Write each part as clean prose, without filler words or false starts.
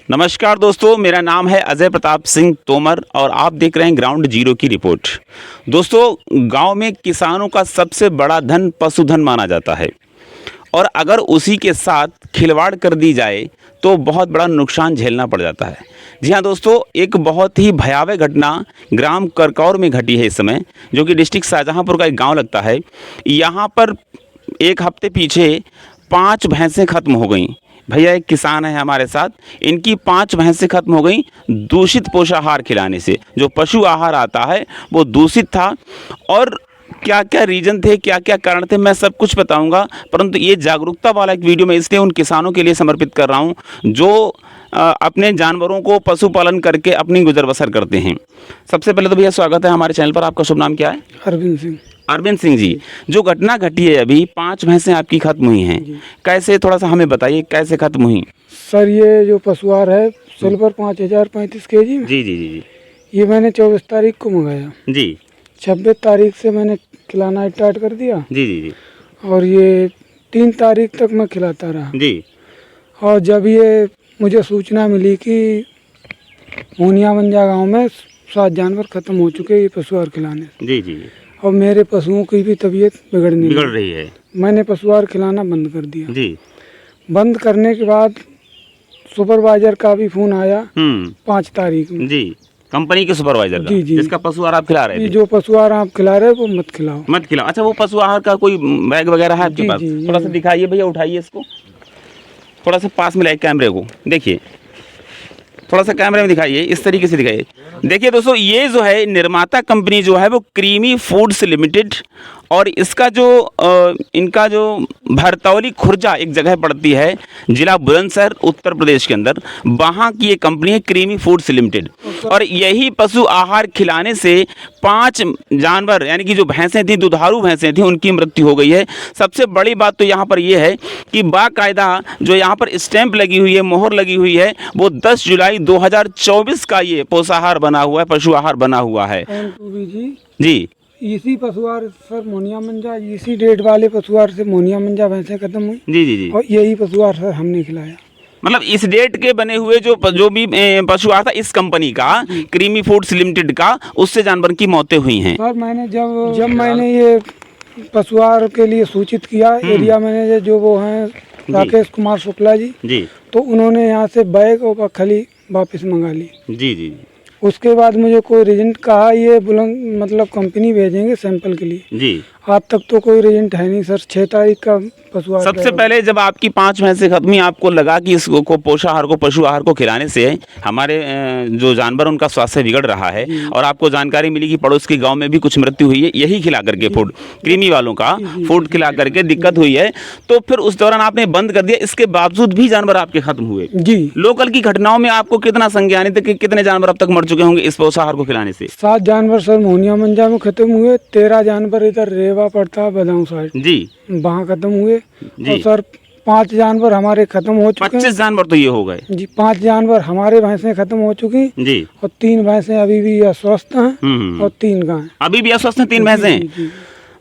नमस्कार दोस्तों, मेरा नाम है अजय प्रताप सिंह तोमर और आप देख रहे हैं ग्राउंड जीरो की रिपोर्ट। दोस्तों, गांव में किसानों का सबसे बड़ा धन पशुधन माना जाता है और अगर उसी के साथ खिलवाड़ कर दी जाए तो बहुत बड़ा नुकसान झेलना पड़ जाता है। जी हाँ दोस्तों, एक बहुत ही भयावह घटना ग्राम करकौर में घटी है इस समय, जो कि डिस्ट्रिक्ट शाहजहाँपुर का एक गाँव लगता है। यहाँ पर एक हफ्ते पीछे 5 भैंसें खत्म हो गईं। भैया एक किसान है हमारे साथ, इनकी 5 भैंसें खत्म हो गई दूषित पोषाहार खिलाने से। जो पशु आहार आता है वो दूषित था और क्या क्या रीजन थे, क्या क्या कारण थे, मैं सब कुछ बताऊंगा। परंतु ये जागरूकता वाला एक वीडियो मैं इसलिए उन किसानों के लिए समर्पित कर रहा हूं जो अपने जानवरों को पशुपालन करके अपनी गुजर बसर करते हैं। सबसे पहले तो भैया स्वागत है हमारे चैनल पर। आपका शुभ नाम क्या है? अरविंद सिंह। अरविंद सिंह जी, जो घटना घटी है अभी 5 भैंसें आपकी खत्म हुई हैं, कैसे, थोड़ा सा हमें बताइए कैसे खत्म हुई? सर ये जो पशुआहार है सिल्वर 5035 kg में, जी जी जी जी ये मैंने 24 तारीख को मंगाया जी 26 तारीख से मैंने खिलाना स्टार्ट कर दिया जी जी जी और ये 3 तारीख तक मैं खिलाता रहा। जी और जब ये मुझे सूचना मिली कि मोनिया मंजा गाँव में 7 जानवर खत्म हो चुके ये पशुआहार खिलाने से, जी जी और मेरे पशुओं की भी तबीयत बिगड़ बिगड़ रही है, मैंने पशुआहार खिलाना बंद कर दिया। जी बंद करने के बाद सुपरवाइजर का भी फोन आया 5 तारीख में। जी, कंपनी के सुपरवाइजर का, जी, जी। जिसका पशु आहार आप खिला रहे थे। जो पशु आहार आप खिला रहे हो वो मत खिलाओ, मत खिलाओ। अच्छा, वो पशु आहार का कोई बैग वगैरह है आपके जी, पास? जी, थोड़ा सा दिखाइए भैया, उठाइए इसको, थोड़ा सा पास में लाइए कैमरे को, देखिए थोड़ा सा कैमरे में दिखाइए, इस तरीके से दिखाइए। देखिए दोस्तों, ये जो है निर्माता कंपनी जो है वो क्रीमी फूड्स लिमिटेड, और इसका जो इनका जो भरतौली खुर्जा एक जगह पड़ती है, जिला बुलंदशहर उत्तर प्रदेश के अंदर, वहाँ की ये कंपनी है क्रीमी फूड्स लिमिटेड। और यही पशु आहार खिलाने से 5 जानवर यानी कि जो भैंसें थी, दुधारू भैंसें थी, उनकी मृत्यु हो गई है। सबसे बड़ी बात तो यहाँ पर ये है कि बाकायदा जो यहाँ पर स्टैंप लगी हुई है, मोहर लगी हुई है, वो 10 जुलाई 2024 का ये पोषाहार बना हुआ है, पशु आहार बना हुआ है। जी, इसी पशुआहार सर मोनिया मंजा, इसी डेट वाले पशुआहार से मोनिया मंजा भैंसें खत्म हुई। जी जी जी, और यही पशुआहार सर हमने खिलाया। मतलब इस डेट के बने हुए जो भी पशु आहार था इस कंपनी का, क्रीमी फूड्स लिमिटेड का, उससे जानवर की मौतें हुई हैं। सर मैंने जब मैंने ये पशुआहार के लिए सूचित किया, एरिया मैनेजर जो वो हैं राकेश कुमार शुक्ला जी, तो उन्होंने यहाँ से बैग और खली वापस मंगा ली। जी जी, उसके बाद मुझे कोई रिजल्ट कहा ये बुलंद मतलब कंपनी भेजेंगे सैंपल के लिए। जी, आज तक तो कोई रिजल्ट है नहीं सर। 6 तारीख का पशुआहार। सबसे पहले जब आपकी 5 भैंसें खत्म हुई, आपको लगा कि इसको पोषाहार को, पशु आहार को खिलाने से हमारे जो जानवर उनका स्वास्थ्य बिगड़ रहा है, और आपको जानकारी मिली कि पड़ोस के गांव में भी कुछ मृत्यु हुई है यही खिला करके, फूड क्रीमी वालों का फूड खिला करके दिक्कत हुई है, तो फिर उस दौरान आपने बंद कर दिया। इसके बावजूद भी जानवर आपके खत्म हुए। जी, लोकल की घटनाओं में आपको कितना संज्ञानित है कि कितने जानवर अब तक मर चुके होंगे इस पोषाहार को खिलाने से? 7 जानवर सर मोनिया मंजा में खत्म हुए, 13 जानवर इधर रेवा पड़ता बदाऊं साइड जी वहाँ खत्म हुए, और सर 5 जानवर हमारे खत्म हो चुके। 25 जानवर तो ये हो गए जी। 5 जानवर हमारे भैंसें खत्म हो चुकी जी, और 3 भैंसें अभी भी अस्वस्थ हैं और 3 गाय अभी भी अस्वस्थ हैं। 3 भैंसें।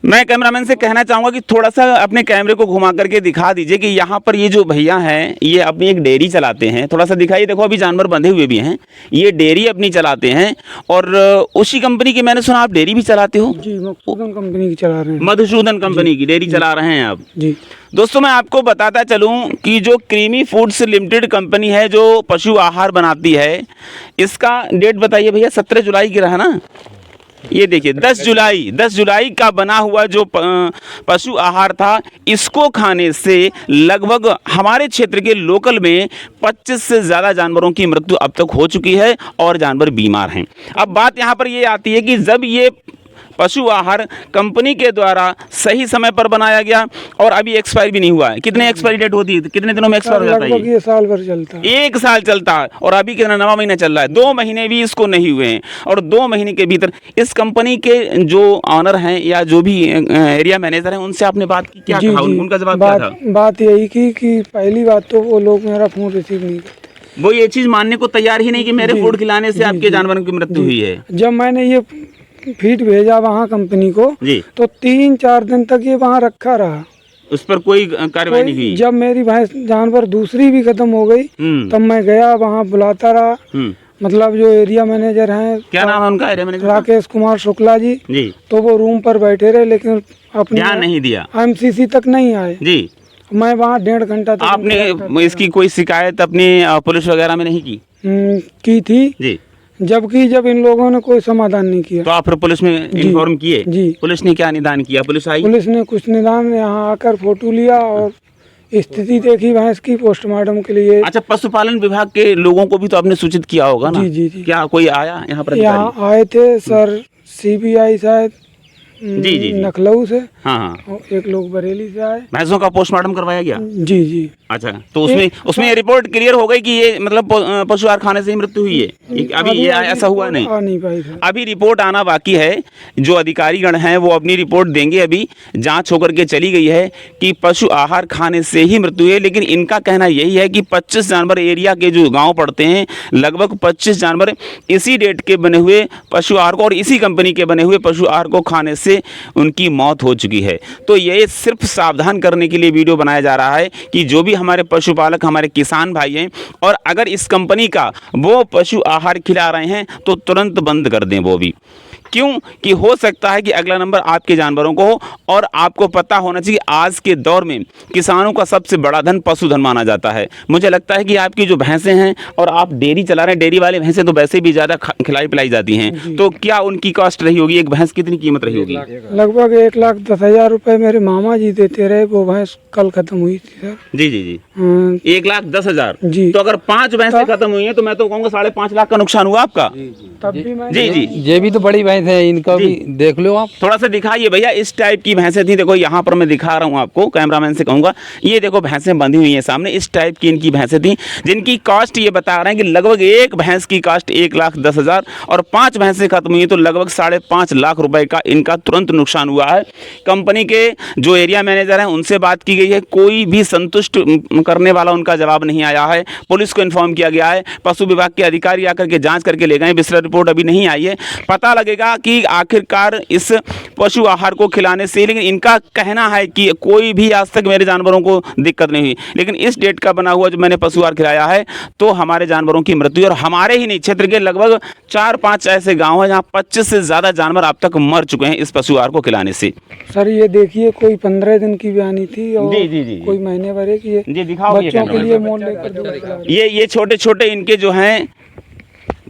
मैं कैमरामैन से कहना चाहूँगा कि थोड़ा सा अपने कैमरे को घुमा करके दिखा दीजिए कि यहाँ पर ये जो भैया हैं ये अपनी एक डेयरी चलाते हैं। थोड़ा सा दिखाइए, देखो अभी जानवर बंधे हुए भी हैं, ये डेयरी अपनी चलाते हैं। और उसी कंपनी की मैंने सुना आप डेयरी भी चलाते हो? जी, मधुसूदन कंपनी की चला रहे हैं। मधुसूदन कंपनी की डेयरी चला रहे हैं आप जी। दोस्तों, मैं आपको बताता चलूँ कि जो क्रीमी फूड्स लिमिटेड कंपनी है जो पशु आहार बनाती है, इसका डेट बताइए भैया। 17 जुलाई की रहा ना? ये देखिए 10 जुलाई का बना हुआ जो पशु आहार था, इसको खाने से लगभग हमारे क्षेत्र के लोकल में 25 से ज़्यादा जानवरों की मृत्यु अब तक हो चुकी है और जानवर बीमार हैं। अब बात यहाँ पर ये आती है कि जब ये पशु आहार कंपनी के द्वारा सही समय पर बनाया गया और अभी एक्सपायर भी नहीं हुआ है। कितने एक्सपायरी डेट होती है, कितने दिनों में एक्सपायर हो जाता है? ये साल भर चलता है। 1 साल चलता है, और अभी कितना 9वां महीना चल रहा है। 2 महीने भी इसको नहीं हुए हैं, और 2 महीने के भीतर इस कंपनी के जो ऑनर हैं या जो भी एरिया मैनेजर हैं उनसे आपने बात की, क्या कहा? उनका जवाब क्या था? बात यही की कि पहली बात तो वो लोग मेरा फोन रिसीव नहीं करते, वो ये चीज मानने को तैयार ही नहीं कि मेरे फूड खिलाने से आपके जानवरों की मृत्यु हुई है। जब मैंने ये फीड भेजा वहाँ कंपनी को जी, तो 3-4 दिन तक ये वहाँ रखा रहा। उस पर कोई कार्रवाई नहीं हुई? जब मेरी भैंस जानवर दूसरी भी खत्म हो गई तब मैं गया, वहाँ बुलाता रहा। मतलब जो एरिया मैनेजर हैं, क्या नाम है उनका एरिया मैनेजर? राकेश कुमार शुक्ला जी। तो वो रूम पर बैठे रहे, लेकिन अपने ध्यान नहीं दिया, MCC तक नहीं आए जी। मैं वहाँ 1.5 घंटा तक। आपने इसकी कोई शिकायत अपनी पुलिस वगैरह में नहीं की थी जी? जब इन लोगों ने कोई समाधान नहीं किया। तो आप फिर पुलिस में इन्फॉर्म किए जी? पुलिस ने क्या निदान किया? पुलिस आई? पुलिस ने कुछ निदान, यहाँ आकर फोटो लिया और स्थिति देखी भैंस की पोस्टमार्टम के लिए। अच्छा, पशुपालन विभाग के लोगों को भी तो आपने सूचित किया होगा ना? जी। क्या कोई आया यहाँ पर? यहाँ आए थे सर, CBI शायद जी लखनऊ से। हाँ। और एक लोग बरेली से आए। भैंसों का पोस्टमार्टम करवाया गया? जी। अच्छा, तो उसमें रिपोर्ट क्लियर हो गई कि ये मतलब पशु आहार खाने से ही मृत्यु हुई है? अभी ये ऐसा हुआ नहीं पाई। अभी रिपोर्ट आना बाकी है। जो अधिकारीगण हैं वो अपनी रिपोर्ट देंगे। अभी जांच होकर के चली गई है कि पशु आहार खाने से ही मृत्यु है, लेकिन इनका कहना यही है कि 25 जानवर एरिया के जो गाँव पड़ते हैं, लगभग 25 जानवर इसी डेट के बने हुए पशु आहार को और इसी कंपनी के बने हुए पशु आहार को खाने से उनकी मौत हो चुकी है। तो ये सिर्फ सावधान करने के लिए वीडियो बनाया जा रहा है कि जो भी हमारे पशुपालक, हमारे किसान भाई हैं, और अगर इस कंपनी का वो पशु आहार खिला रहे हैं तो तुरंत बंद कर दें वो भी। क्यों कि हो सकता है कि अगला नंबर आपके जानवरों को हो। और आपको पता होना चाहिए आज के दौर में किसानों का सबसे बड़ा धन पशुधन माना जाता है। मुझे लगता है कि आपकी जो भैंसें हैं और आप डेयरी चला रहे हैं, डेयरी वाले भैंसें तो वैसे भी ज़्यादा खिलाई पिलाई जाती हैं, तो क्या उनकी कॉस्ट रही होगी? एक भैंस कितनी कीमत रही होगी? लगभग 1,10,000 रुपये मेरे मामा जी देते रहे। वो भैंस कल खत्म हुई थी सर। जी। 1,10,000 जी। तो अगर 5 भैंसें खत्म हुई हैं तो मैं तो कहूँगा 5.5 लाख का नुकसान हुआ आपका। तब भी मैं जी। ये भी तो बड़ी भैंस है, इनका भी देख लो आप। थोड़ा सा दिखाइए भैया। इस टाइप की भैंसें थी, देखो यहाँ पर मैं दिखा रहा हूँ आपको, कैमरामैन से कहूँगा, ये देखो भैंसें बंधी हुई हैं सामने। इस टाइप की इनकी भैंसें थी जिनकी कॉस्ट ये बता रहे हैं कि लगभग एक भैंस की कॉस्ट 1,10,000 और 5 भैंसें खत्म हुई तो लगभग 5.5 लाख रुपए का इनका तुरंत नुकसान हुआ है। कंपनी के जो एरिया मैनेजर हैं उनसे बात की गई है, कोई भी संतुष्ट करने वाला उनका जवाब नहीं आया है। पुलिस को इन्फॉर्म किया गया है, पशु विभाग के अधिकारी आकर के जांच करके ले गए। विस्तृत रिपोर्ट अभी नहीं आई है, पता लगेगा कि आखिरकार इस पशु आहार को खिलाने से, लेकिन इनका कहना है कि कोई भी आज तक मेरे जानवरों को दिक्कत नहीं हुई, लेकिन इस डेट का बना हुआ जो मैंने पशु आहार खिलाया है तो हमारे जानवरों की मृत्यु, और हमारे ही नहीं क्षेत्र के लगभग 4-5 ऐसे गांव हैं जहां 25 से ज़्यादा जानवर अब तक मर चुके हैं इस पशु आहार को खिलाने से। सर ये देखिए, कोई 15 दिन की बयानी थी और जी। कोई महीने भर की है। जी दिखाओ बच्चों के लिए मोल लेकर। ये छोटे इनके जो हैं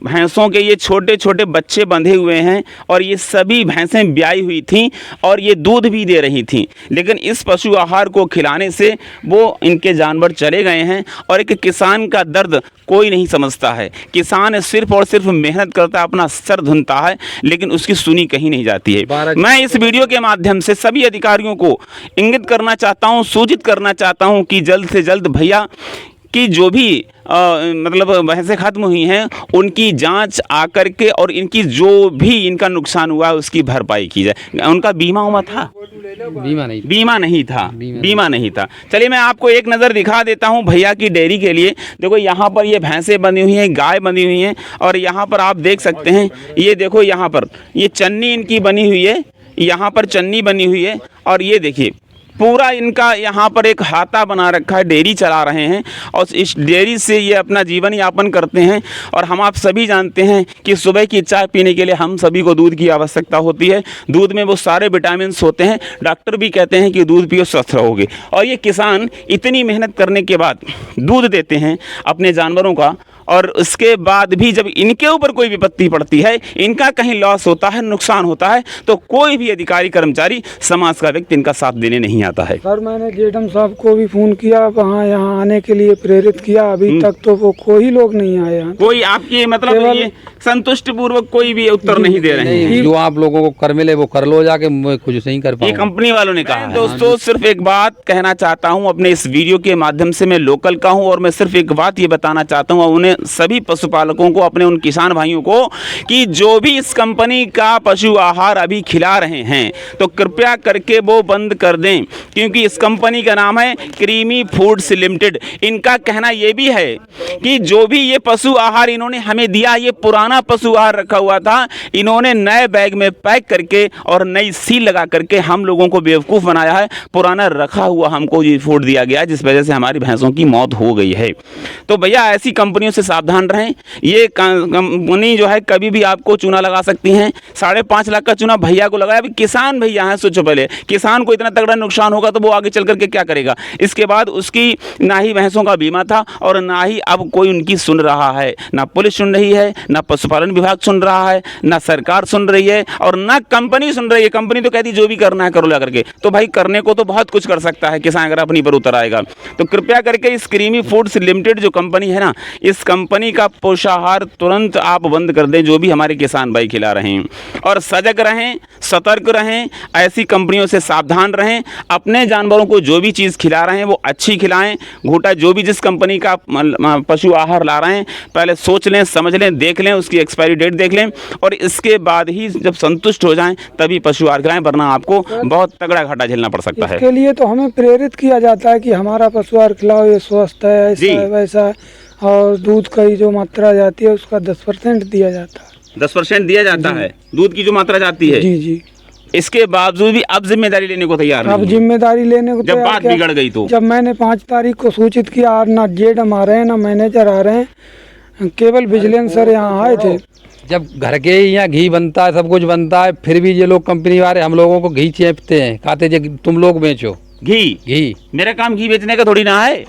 भैंसों के ये छोटे छोटे बच्चे बंधे हुए हैं और ये सभी भैंसें ब्याई हुई थीं और ये दूध भी दे रही थीं, लेकिन इस पशु आहार को खिलाने से वो इनके जानवर चले गए हैं। और एक किसान का दर्द कोई नहीं समझता है। किसान सिर्फ और सिर्फ मेहनत करता है, अपना सर धुनता है, लेकिन उसकी सुनी कहीं नहीं जाती है। मैं इस वीडियो के माध्यम से सभी अधिकारियों को इंगित करना चाहता हूँ, सूचित करना चाहता हूँ कि जल्द से जल्द भैया कि जो भी मतलब भैंसें खत्म हुई हैं उनकी जांच आकर के और इनकी जो भी इनका नुकसान हुआ है उसकी भरपाई की जाए। उनका बीमा था? बीमा नहीं था। चलिए मैं आपको एक नज़र दिखा देता हूं भैया की डेयरी के लिए। देखो यहाँ पर ये भैंसें बंधी हुई हैं, गाय बंधी हुई हैं, और यहाँ पर आप देख सकते हैं, ये देखो यहाँ पर ये चन्नी इनकी बनी हुई है, यहाँ पर चन्नी बनी हुई है, और ये देखिए पूरा इनका यहाँ पर एक हाता बना रखा है, डेयरी चला रहे हैं और इस डेयरी से ये अपना जीवन यापन करते हैं। और हम आप सभी जानते हैं कि सुबह की चाय पीने के लिए हम सभी को दूध की आवश्यकता होती है। दूध में वो सारे विटामिन्स होते हैं, डॉक्टर भी कहते हैं कि दूध पियो स्वस्थ रहोगे। और ये किसान इतनी मेहनत करने के बाद दूध देते हैं अपने जानवरों का, और उसके बाद भी जब इनके ऊपर कोई विपत्ति पड़ती है, इनका कहीं लॉस होता है, नुकसान होता है, तो कोई भी अधिकारी कर्मचारी समाज का व्यक्ति इनका साथ देने नहीं आता है। सर मैंने जेडम साहब को भी फोन किया, वहाँ यहाँ आने के लिए प्रेरित किया, अभी तक तो वो कोई लोग नहीं आए हैं। कोई आपकी मतलब ये संतुष्ट पूर्वक कोई भी उत्तर नहीं दे रहे हैं। जो आप लोगों को कर मिले वो कर लो जाके, मैं कुछ नहीं कर पाऊँ, ये कंपनी वालों ने कहा। दोस्तों सिर्फ एक बात कहना चाहता हूँ अपने इस वीडियो के माध्यम से, मैं लोकल का हूँ और मैं सिर्फ एक बात ये बताना चाहता हूँ, उन्हें अपने सभी पशुपालकों को, अपने उन किसान भाइयों को कि जो भी इस कंपनी का पशु आहार अभी खिला रहे हैं तो कृपया करके वो बंद कर दें, क्योंकि इस कंपनी का नाम है क्रीमी फूड्स लिमिटेड। इनका कहना ये भी है कि जो भी ये पशु आहार इन्होंने हमें दिया, ये पुराना पशु आहार रखा हुआ था, इन्होंने नए बैग में पैक करके और नई सील लगा करके हम लोगों को बेवकूफ़ बनाया है। पुराना रखा हुआ हमको ये फूड दिया गया, जिस वजह से हमारी भैंसों की मौत हो गई है। तो भैया ऐसी कंपनियों से सावधान रहें। ये कंपनी जो है कभी भी आपको चूना लगा सकती हैं। 5.5 लाख का चूना भैया को लगाया। अभी किसान भैया हैं, सोचो पहले किसान को इतना तगड़ा नुकसान होगा तो वो आगे चल करके क्या करेगा। इसके बाद उसकी ना ही भैंसों का बीमा था और ना ही अब कोई उनकी सुन रहा है, ना पुलिस सुन रही है, ना पशुपालन विभाग सुन रहा है, ना सरकार सुन रही है और ना कंपनी सुन रही है। कंपनी तो कहती जो भी करना है करो ला करके। तो भाई करने को तो बहुत कुछ कर सकता है किसान अगर अपनी पर उतर आएगा। तो कृपया करके इस क्रीमी फूड्स लिमिटेड जो कंपनी है ना, इस कंपनी का पोषाहार तुरंत आप बंद कर दें जो भी हमारे किसान भाई खिला रहे हैं। और सजग रहें, सतर्क रहें, ऐसी कंपनियों से सावधान रहें। अपने जानवरों को जो भी चीज़ खिला रहे हैं वो अच्छी खिलाएं। घूटा जो भी जिस कंपनी का पशु आहार ला रहे हैं पहले सोच लें, समझ लें, देख लें, उसकी एक्सपायरी डेट देख लें और इसके बाद ही जब संतुष्ट हो जाएं तभी पशु आहार खिलाएं, वरना आपको बहुत तगड़ा घाटा झेलना पड़ सकता है। इसके लिए तो हमें प्रेरित किया जाता है कि हमारा पशु आहार खिलाओ, ये स्वस्थ है, ऐसा है, वैसा है। और दूध की जो मात्रा जाती है उसका 10% दिया जाता है। 10% दिया जाता है दूध की जो मात्रा जाती है। जी जी। इसके बावजूद भी अब जिम्मेदारी लेने को तैयार नहीं अब है। जिम्मेदारी लेने को जब तैयार बात क्या? बिगड़ गई तो जब मैंने 5 तारीख को सूचित किया, और ना जेडम आ रहे हैं ना मैनेजर आ रहे हैं, केवल विजिलेंस सर यहाँ आए थे। जब घर के यहाँ घी बनता है, सब कुछ बनता है, फिर भी ये लोग कंपनी वाले हम लोगों को घी चेपते हैं, कहते हैं तुम लोग बेचो घी। मेरा काम घी बेचने का थोड़ी ना है।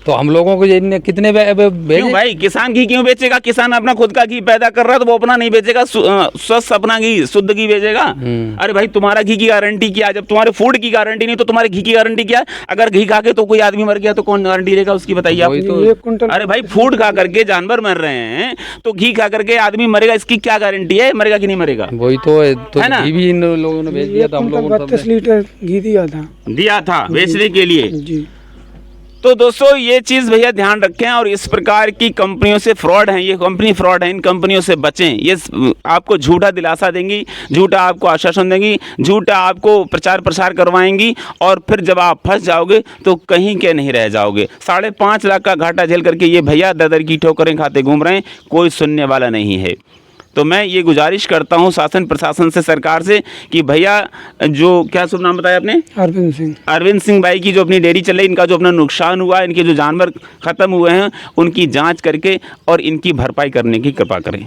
तो हम लोगों को ये कितने क्यों भाई, किसान घी क्यों बेचेगा? किसान अपना खुद का घी पैदा कर रहा है तो वो अपना नहीं बेचेगा, स्वस्थ अपना घी, शुद्ध घी बेचेगा। अरे भाई तुम्हारा घी की गारंटी क्या है? जब तुम्हारे फूड की गारंटी नहीं तो तुम्हारे घी की गारंटी क्या है? अगर घी खा के तो कोई आदमी मर गया तो कौन गारंटी देगा उसकी, बताइए आप। तो अरे भाई फूड खा करके जानवर मर रहे हैं तो घी खा करके आदमी मरेगा, इसकी क्या गारंटी है? मरेगा कि नहीं मरेगा? वही तो है ना। घी भी इन लोगों ने बेच दिया था, हम लोगों ने 32 लीटर घी दिया था बेचने के लिए जी। तो दोस्तों ये चीज़ भैया ध्यान रखें और इस प्रकार की कंपनियों से फ्रॉड हैं, ये कंपनी फ्रॉड है, इन कंपनियों से बचें। ये आपको झूठा दिलासा देंगी, झूठा आपको आश्वासन देंगी, झूठा आपको प्रचार प्रसार करवाएंगी और फिर जब आप फंस जाओगे तो कहीं के नहीं रह जाओगे। 5.5 लाख का घाटा झेल करके ये भैया ददर की ठोकरें खाते घूम रहे हैं, कोई सुनने वाला नहीं है। तो मैं ये गुजारिश करता हूँ शासन प्रशासन से, सरकार से कि भैया जो क्या शुभ नाम बताया आपने? अरविंद सिंह भाई की जो अपनी डेयरी चल रही, इनका जो अपना नुकसान हुआ, इनके जो जानवर ख़त्म हुए हैं उनकी जांच करके और इनकी भरपाई करने की कृपा करें।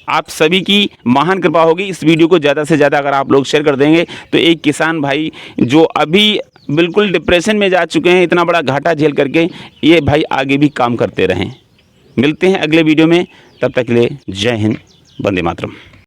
आप सभी की महान कृपा होगी। इस वीडियो को ज़्यादा से ज़्यादा अगर आप लोग शेयर कर देंगे तो एक किसान भाई जो अभी बिल्कुल डिप्रेशन में जा चुके हैं, इतना बड़ा घाटा झेल करके, ये भाई आगे भी काम करते रहें। मिलते हैं अगले वीडियो में, तब तक के लिए जय हिंद, वंदे मातरम।